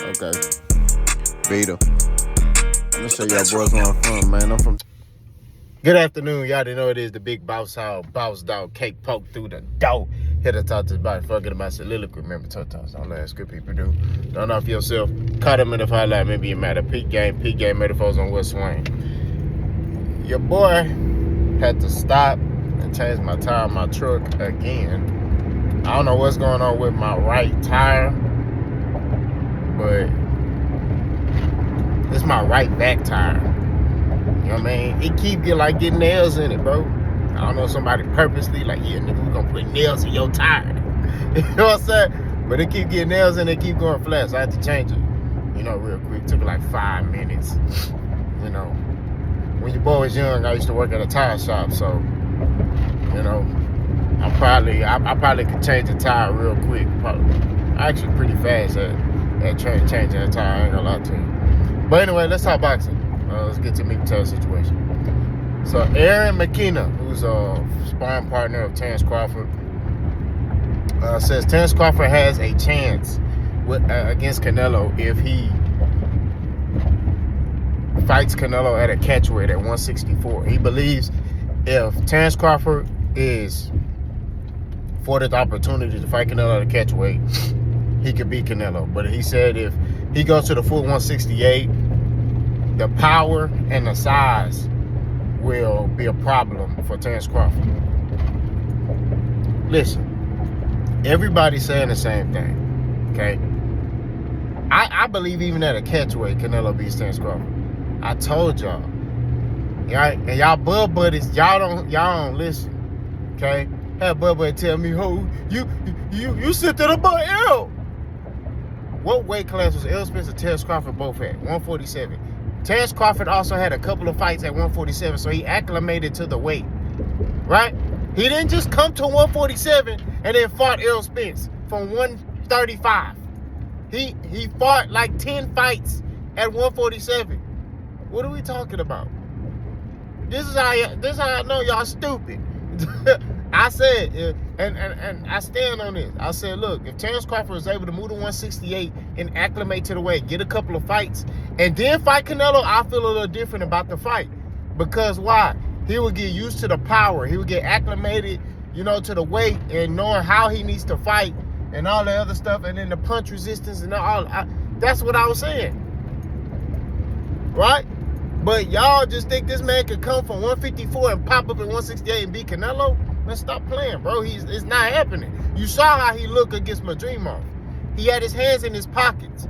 Okay. Vita. I'm gonna show y'all boys where I'm from, man. I'm from. Good afternoon. Y'all didn't know it is the big boss hog, boss dog, cake poke through the door. Here to talk to us about forget about soliloquy. Remember, sometimes don't let good people do. Don't off yourself. Cut them in the highlight. Maybe it matter. Peak game metaphors on West Swain. Your boy had to stop and change my tire on my truck again. I don't know what's going on with my right tire, but it's my right back tire. You know what I mean? It keep getting nails in it, bro. I don't know, somebody purposely yeah, nigga, we gonna put nails in your tire. You know what I'm saying? But it keep getting nails in it, keep going flat, so I had to change it. Real quick. It took like 5 minutes. When your boy was young, I used to work at a tire shop, so I probably could change a tire real quick. Actually pretty fast at changing a tire, I ain't gonna lie to you. But anyway, let's talk boxing. Let's get to meat and tail situation. So Aaron McKenna, who's a sparring partner of Terence Crawford, says Terence Crawford has a chance against Canelo if he fights Canelo at a catchweight at 164. He believes if Terence Crawford is afforded the opportunity to fight Canelo at a catchweight, he could beat Canelo. But he said if he goes to the full 168, the power and the size will be a problem for Terence Crawford. Listen, everybody's saying the same thing, okay? I believe even at a catchweight, Canelo beats Terence Crawford. I told y'all. And y'all bud buddies, y'all don't listen, okay? Have bud buddy tell me, oh, you sit there above L. What weight class was L Spence and Terence Crawford both at? 147. Terence Crawford also had a couple of fights at 147, so he acclimated to the weight, right? He didn't just come to 147 and then fought Errol Spence from 135. He fought like 10 fights at 147. What are we talking about? This is how I know y'all stupid. I said, and I stand on this. I said, look, if Terence Crawford was able to move to 168 and acclimate to the weight, get a couple of fights, and then fight Canelo, I feel a little different about the fight. Because why? He would get used to the power. He would get acclimated, to the weight and knowing how he needs to fight and all the other stuff, and then the punch resistance and all. That's what I was saying. Right? But y'all just think this man could come from 154 and pop up at 168 and beat Canelo? Man, stop playing, bro. It's not happening. You saw how he looked against Madrimov. He had his hands in his pockets.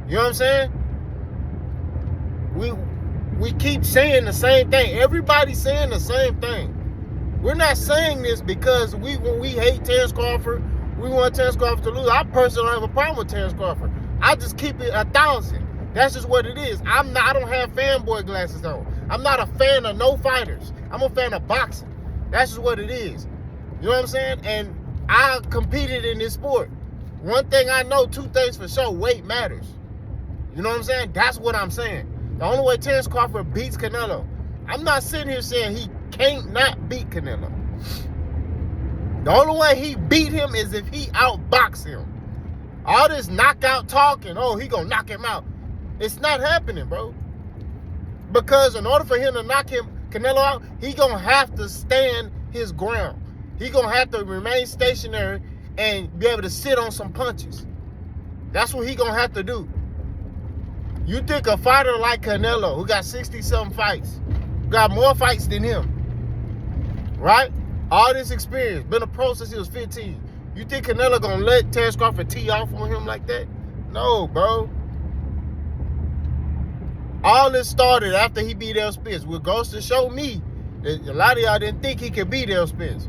You know what I'm saying? We keep saying the same thing. Everybody's saying the same thing. We're not saying this because we hate Terence Crawford. We want Terence Crawford to lose. I personally don't have a problem with Terence Crawford. I just keep it 1,000. That's just what it is. I don't have fanboy glasses on. I'm not a fan of no fighters. I'm a fan of boxing. That's just what it is. You know what I'm saying? And I competed in this sport. One thing I know, two things for sure, weight matters. You know what I'm saying? That's what I'm saying. The only way Terence Crawford beats Canelo, I'm not sitting here saying he can't not beat Canelo. The only way he beat him is if he outbox him. All this knockout talking, he gonna knock him out. It's not happening, bro. Because in order for him to knock Canelo out, he gonna have to stand his ground. He gonna have to remain stationary and be able to sit on some punches. That's what he gonna have to do. You think a fighter like Canelo, who got 60-something fights, got more fights than him, right? All this experience, been a pro since he was 15. You think Canelo gonna let Terence Crawford tee off on him like that? No, bro. All this started after he beat Errol Spence, which goes to show me that a lot of y'all didn't think he could beat Errol Spence.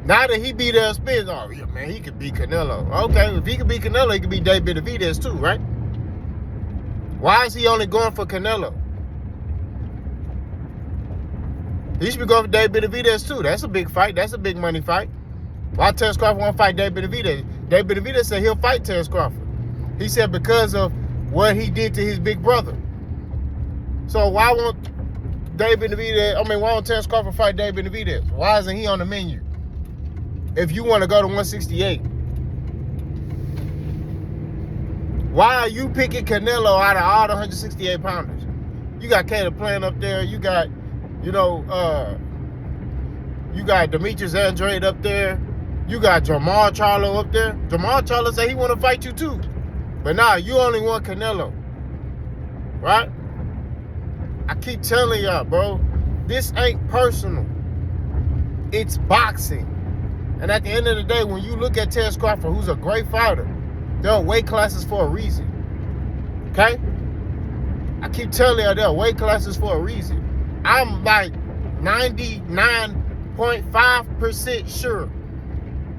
Now that he beat Errol Spence, oh yeah, man, he could beat Canelo. Okay, if he could beat Canelo, he could beat David Benavidez too, right? Why is he only going for Canelo? He should be going for David Benavidez too. That's a big fight. That's a big money fight. Why Terence Crawford want to fight David Benavidez? David Benavidez said he'll fight Terence Crawford. He said because of what he did to his big brother. So why won't Terence Crawford fight David Benavidez? Why isn't he on the menu? If you want to go to 168. Why are you picking Canelo out of all the 168 pounders? You got Caleb Plant up there. You got, you got Demetrius Andrade up there. You got Jamal Charlo up there. Jamal Charlo said he want to fight you too. But nah, you only want Canelo. Right? I keep telling y'all, bro, this ain't personal. It's boxing. And at the end of the day, when you look at Terence Crawford, who's a great fighter, there are weight classes for a reason. Okay? I keep telling you there are weight classes for a reason. I'm like 99.5% sure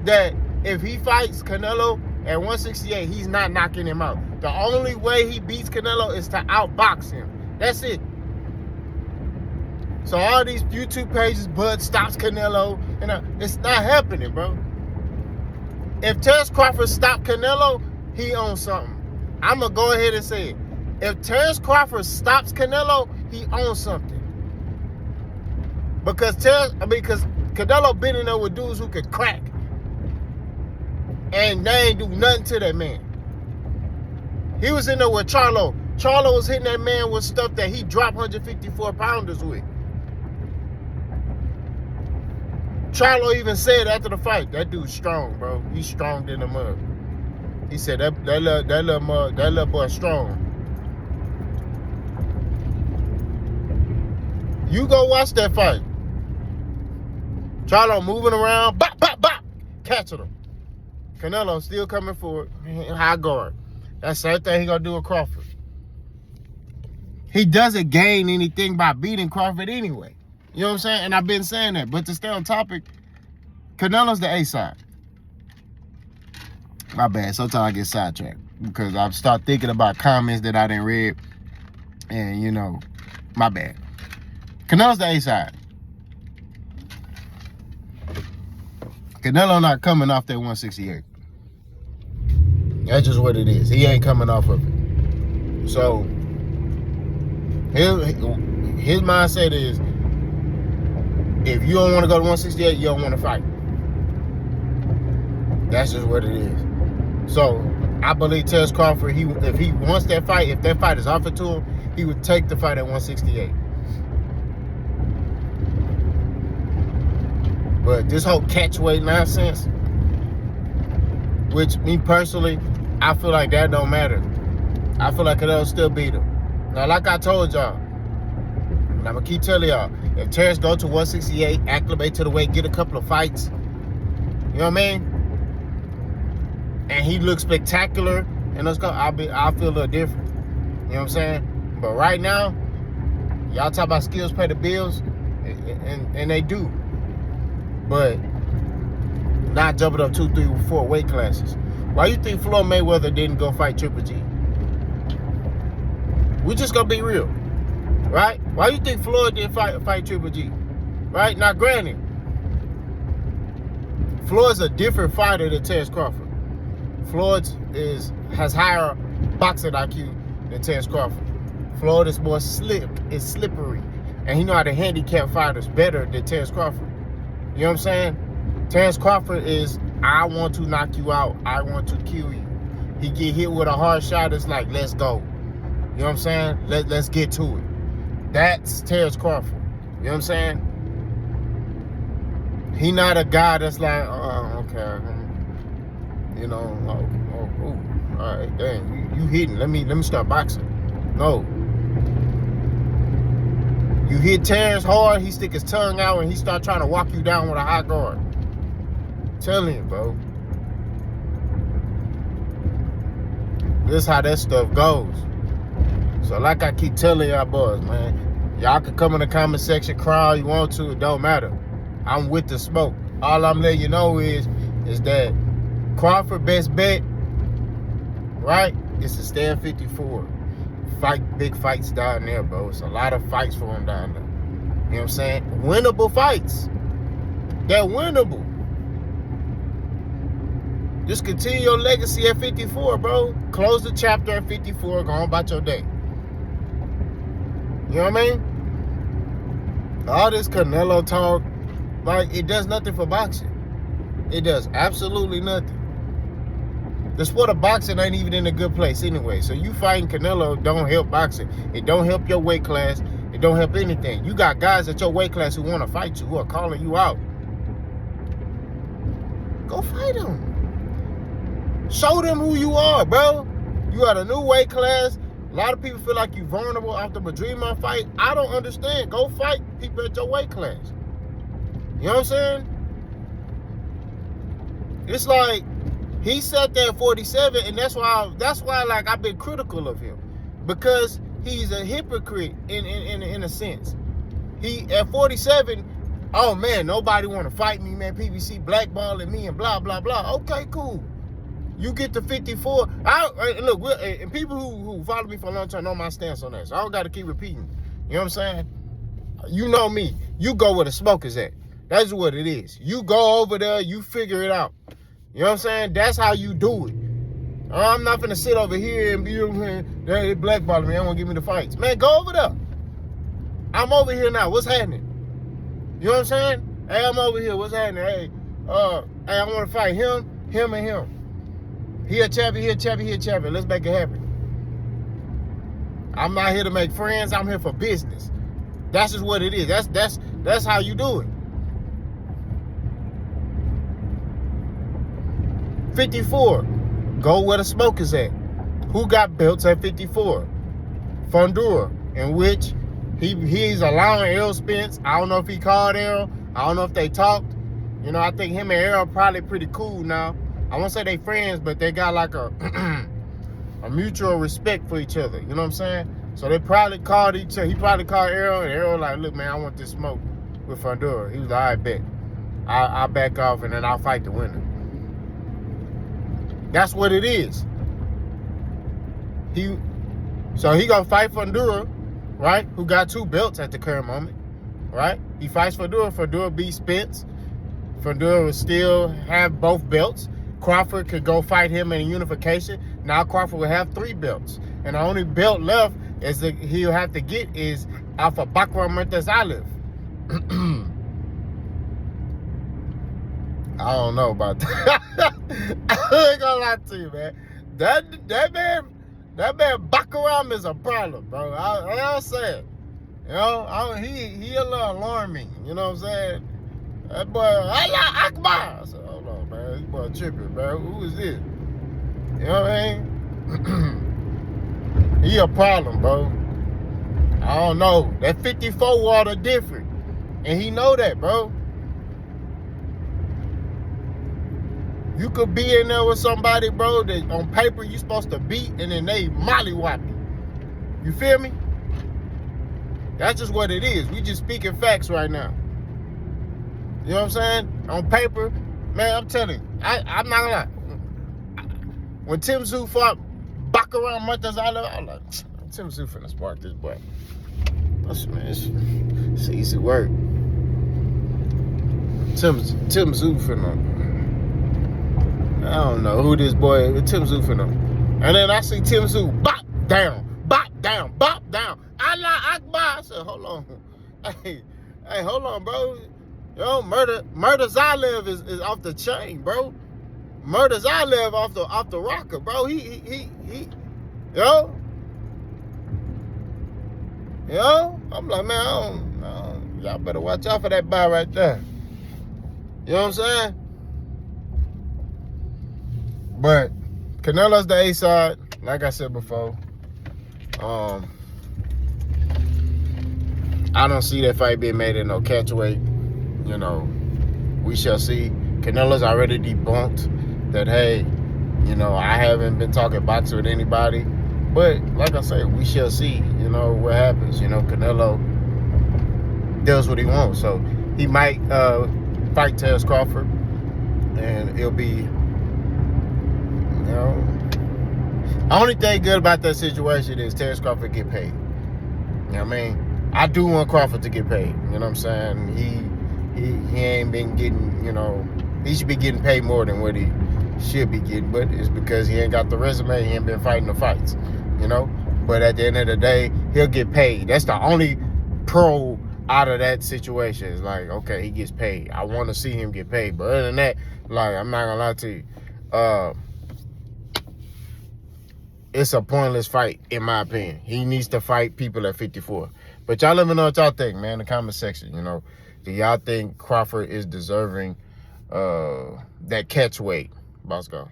that if he fights Canelo at 168, he's not knocking him out. The only way he beats Canelo is to outbox him. That's it. So all these YouTube pages, Bud stops Canelo, and it's not happening, bro. If Terence Crawford stopped Canelo, he owns something. I'm going to go ahead and say it. If Terence Crawford stops Canelo, he owns something. Because Canelo been in there with dudes who could crack. And they ain't do nothing to that man. He was in there with Charlo. Charlo was hitting that man with stuff that he dropped 154 pounders with. Charlo even said after the fight, that dude's strong, bro. He's strong in the mud. He said that little boy strong. You go watch that fight. Charlo moving around, bop, bop, bop, catching him. Canelo still coming forward, high guard. That's the same thing he gonna do with Crawford. He doesn't gain anything by beating Crawford anyway. You know what I'm saying? And I've been saying that. But to stay on topic, Canelo's the A side. My bad. Sometimes I get sidetracked because I start thinking about comments that I didn't read. And, my bad. Canelo's the A side. Canelo not coming off that 168. That's just what it is. He ain't coming off of it. So, his mindset is, if you don't want to go to 168, you don't want to fight. That's just what it is. So, I believe Terence Crawford, if he wants that fight, if that fight is offered to him, he would take the fight at 168. But this whole catch weight nonsense, which me personally, I feel like that don't matter. I feel like Canelo still beat him. Now, like I told y'all, and I'm going to keep telling y'all, if Terence go to 168, acclimate to the weight, get a couple of fights, you know what I mean? And he looks spectacular, and I'll feel a little different. You know what I'm saying? But right now, y'all talk about skills pay the bills, and they do. But not jumping up 2, 3, 4 weight classes. Why you think Floyd Mayweather didn't go fight Triple G? We just gonna be real, right? Why you think Floyd didn't fight Triple G? Right? Now, granted, Floyd's a different fighter than Terence Crawford. Floyd has higher boxing IQ than Terence Crawford. Floyd is more slippery, and he know how to handicap fighters better than Terence Crawford. You know what I'm saying? Terence Crawford is, I want to knock you out. I want to kill you. He get hit with a hard shot, it's like, let's go. You know what I'm saying? Let's get to it. That's Terence Crawford. You know what I'm saying? He not a guy that's like, okay. All right, dang, you hitting. Let me start boxing. No. You hit Terence hard, he stick his tongue out and he start trying to walk you down with a high guard. I'm telling you, bro. This is how that stuff goes. So like I keep telling y'all boys, man, y'all can come in the comment section, cry all you want to, it don't matter. I'm with the smoke. All I'm letting you know is that Crawford best bet, right, is to stay at 54. Fight big fights down there, bro. It's a lot of fights for him down there. You know what I'm saying? Winnable fights. They're winnable. Just continue your legacy at 54, bro. Close the chapter at 54. Go on about your day. You know what I mean? All this Canelo talk, like, it does nothing for boxing. It does absolutely nothing. The sport of boxing ain't even in a good place anyway. So you fighting Canelo don't help boxing. It don't help your weight class. It don't help anything. You got guys at your weight class who want to fight you, who are calling you out. Go fight them. Show them who you are, bro. You at a new weight class. A lot of people feel like you're vulnerable after a Dreamer fight. I don't understand. Go fight people at your weight class. You know what I'm saying? It's like he sat there at 47, and that's why like I've been critical of him, because he's a hypocrite in a sense. He at 47, oh man, nobody want to fight me, man. PBC blackballing me and blah blah blah. Okay, cool. You get to 54. Look, and people who follow me for a long time know my stance on that, so I don't got to keep repeating. You know what I'm saying? You know me. You go where the smoke is at. That's what it is. You go over there, you figure it out. You know what I'm saying? That's how you do it. I'm not finna sit over here and be they blackballing me. They won't give me the fights. Man, go over there. I'm over here now. What's happening? You know what I'm saying? Hey, I'm over here. What's happening? Hey, I want to fight him, and him. He a champion. Let's make it happen. I'm not here to make friends. I'm here for business. That's just what it is. That's how you do it. 54. Go where the smoke is at. Who got belts at 54? Fundura, in which he's allowing Errol Spence. I don't know if he called Errol. I don't know if they talked. You know, I think him and Errol probably pretty cool now. I won't say they friends, but they got like a a mutual respect for each other. You know what I'm saying? So they probably called each other. He probably called Errol, and Errol like, look, man, I want this smoke with Fundura. He was like, I bet. I'll back off, and then I'll fight the winner. That's what it is. So he gonna fight Fundura, right? Who got 2 belts at the current moment, right? He fights Fundura. Fundura beats Spence. Fundura will still have both belts. Crawford could go fight him in a unification. Now Crawford will have 3 belts, and the only belt left is that he'll have to get is Alpha Bakram Murtazaliev. I don't know about that. I ain't gonna lie to you, man. That man Bakaram is a problem, bro. I'll say it. You know, he a little alarming. You know what I'm saying? That boy, Allah Akbar. I said, hold on, man. This boy tripping, man. Who is this? You know what I mean? He a problem, bro. I don't know. That 54 water different, and he know that, bro. You could be in there with somebody, bro, that on paper you supposed to beat, and then they mollywop you. You feel me? That's just what it is. We just speaking facts right now. You know what I'm saying? On paper, man, I'm telling you, I'm not gonna lie. When Tim Tszyu fought Bakaram Murtazaliev, I was like, Tim Tszyu finna spark this boy. It's easy work. Tim Tszyu finna. I don't know who this boy is. Tim Tszyu finna. And then I see Tim Tszyu bop down. Allah Akbar. I said, hold on. Hey, hold on, bro. Yo, Murtazaliev is off the chain, bro. Murtazaliev off the rocker, bro. He yo. I'm like, man, I don't, y'all better watch out for that guy right there. You know what I'm saying? But Canelo's the A side, like I said before. I don't see that fight being made in no catch weight. You know, we shall see. Canelo's already debunked that, hey, you know, I haven't been talking boxing with anybody. But like I said, we shall see, you know, what happens. You know, Canelo does what he wants. So he might fight Terence Crawford, and it'll be, you know, the only thing good about that situation is Terence Crawford get paid. You know what I mean? I do want Crawford to get paid. You know what I'm saying? He ain't been getting, you know, he should be getting paid more than what he should be getting, but it's because he ain't got the resume, he ain't been fighting the fights, you know? But at the end of the day, he'll get paid. That's the only pro out of that situation. It's like, okay, he gets paid. I want to see him get paid. But other than that, like, I'm not gonna lie to you. it's a pointless fight, in my opinion. He needs to fight people at 54. But y'all let me know what y'all think, man, in the comment section. You know, do y'all think Crawford is deserving that catch weight? Boss go.